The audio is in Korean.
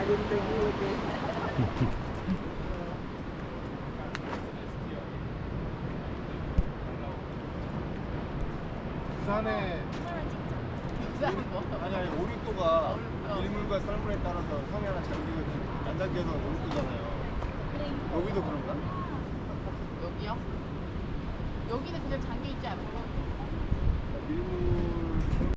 아닌데 그게. 부산에 아니 5, 6도가 일몰과 썰물에 따라서 섬이 하나 잠기고 안 잠겨서 5, 6도잖아요. 여기도 그런가? 여기요? 여기는 그냥 잠겨 있지 않을까? 일몰